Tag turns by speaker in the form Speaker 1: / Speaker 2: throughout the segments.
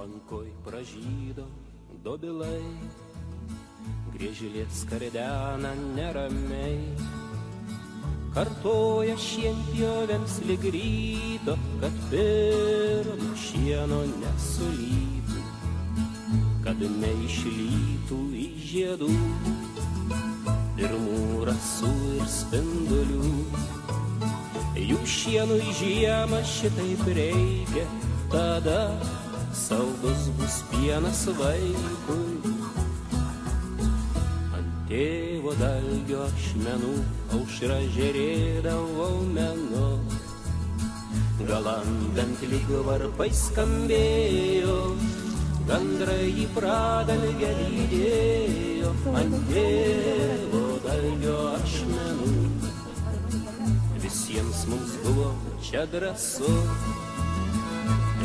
Speaker 1: Lankoj pražydo dobilai, griežlės kardena neramiai. Kartoja šienpjovėms lyg ryto, kad pirmo šieno nesulytų, kad neišlytų į žiedų pirmų rasų ir spindulių. Jų šienų į žiemą šitaip reikia, tada saldus bus pienas vaikui. Ant tėvo dalgio ašmenų aušra žėrėdavo menu, galandant lyg varpai skambėjo, gandrai į pradalgę lydėjo. Ant tėvo dalgio ašmenų visiems mums buvo čia drąsu,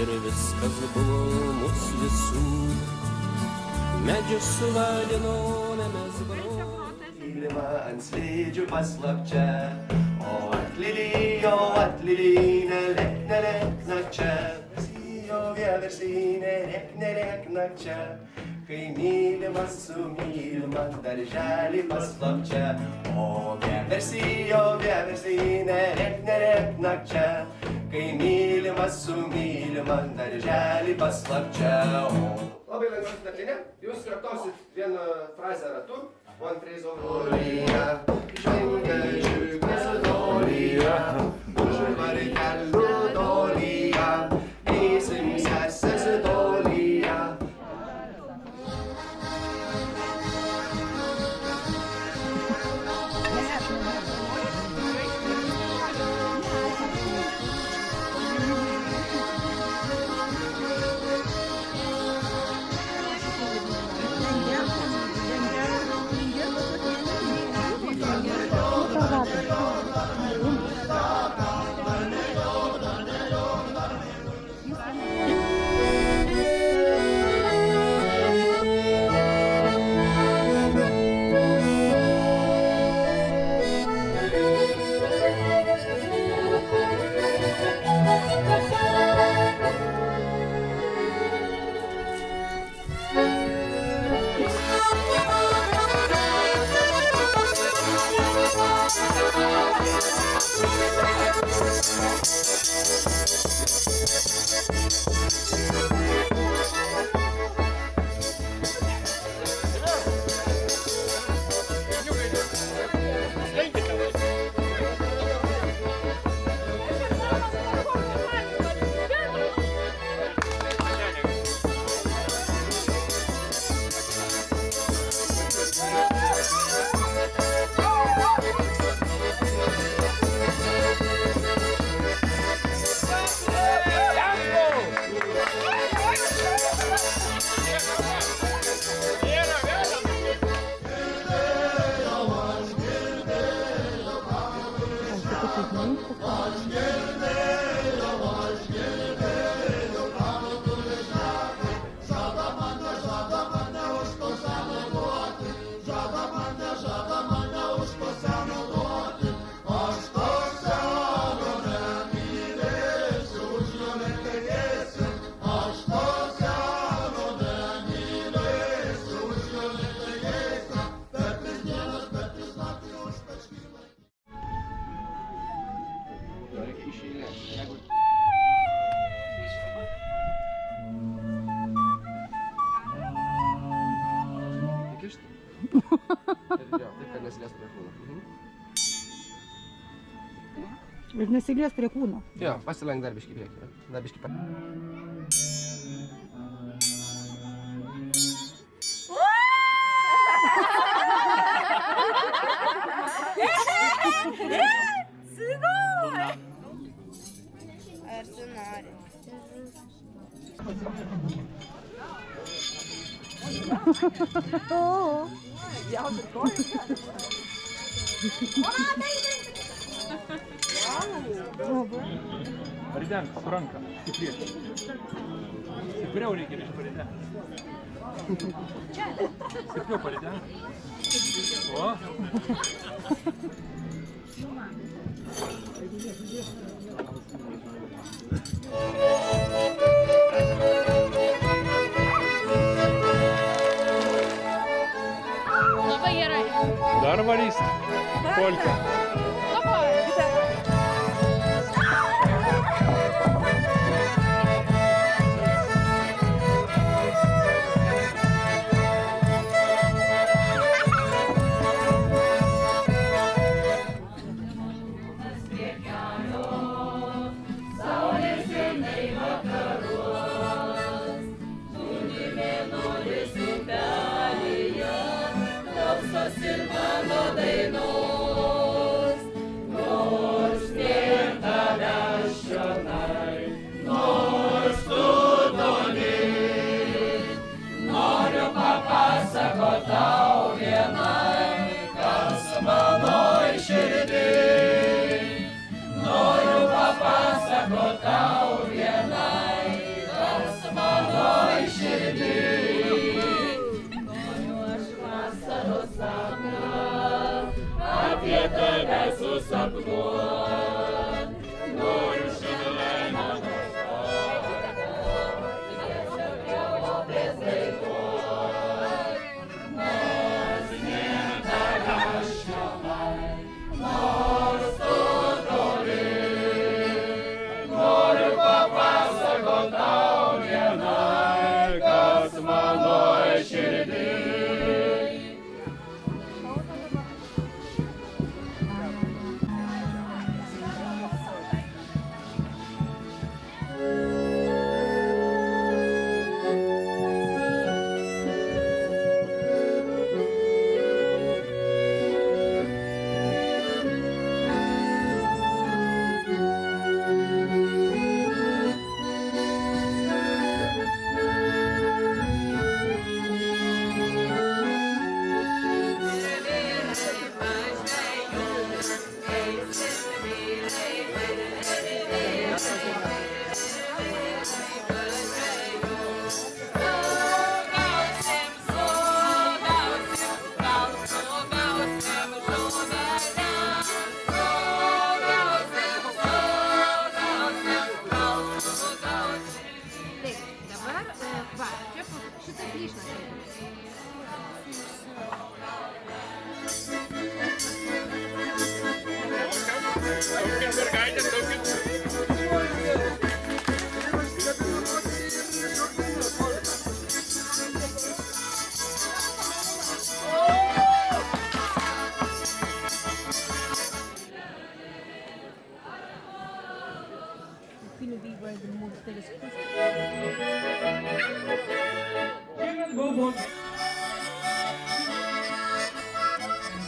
Speaker 1: ir viskas buvo mūsų visų. Medžius suvadinome mes broliai.
Speaker 2: Mylimą ant slidžių paslapčia, o atlily, nelėk nakčia. Versijo vieversine, nelėk nakčia. Kai mylimas su mylima darželį paslapčia, o vieversine, nelėk nakčia. Kai mylimas su mylima darželį paslapčia. Labai lengva sutartinė. Jūs kartosit vieną frazę ratu. One phrase over. Dolija, žengė žiūrės dolija, užvarkelio dolija, eisim sesės dolija.
Speaker 3: Ir nesilies prie kūno.
Speaker 2: Jo, pasilenk dar biškį priekį. Dar biškį
Speaker 4: Ar tu nori?
Speaker 5: Paridenk su ranka, stipriai. Stipriau reikia iš paridenk. Stipriau paridenk. O. полька.
Speaker 3: Taip, dabar va, čia šitas lyšnas. Kunnen we bij de moeder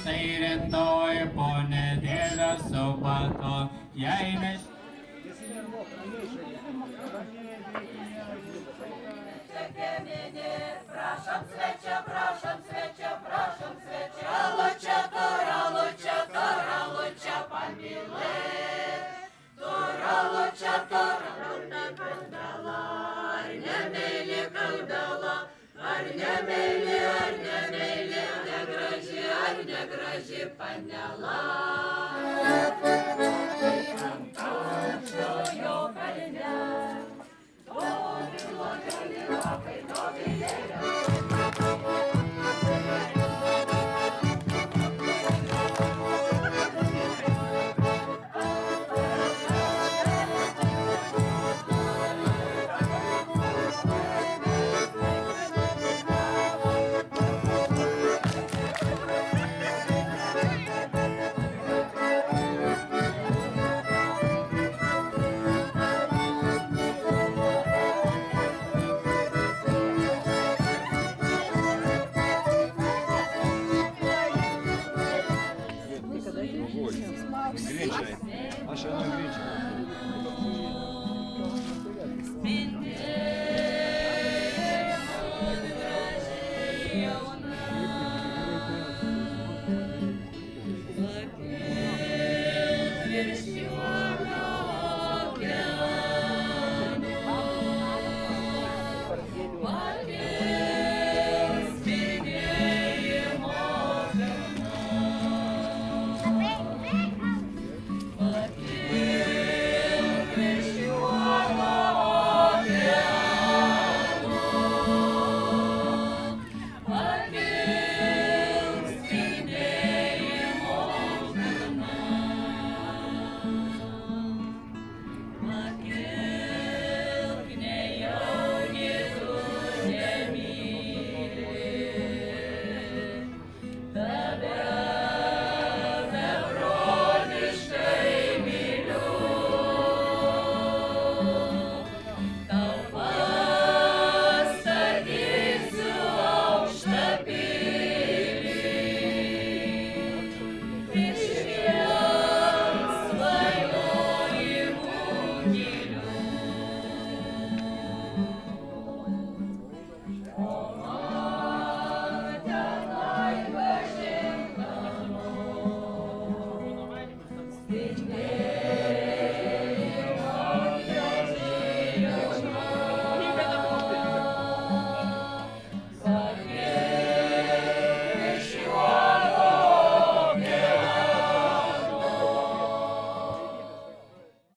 Speaker 4: Tai rytoj po nedėlės subato, jei ne...
Speaker 6: Praszam svecia, praszam svecia, praszam svecia, ločia to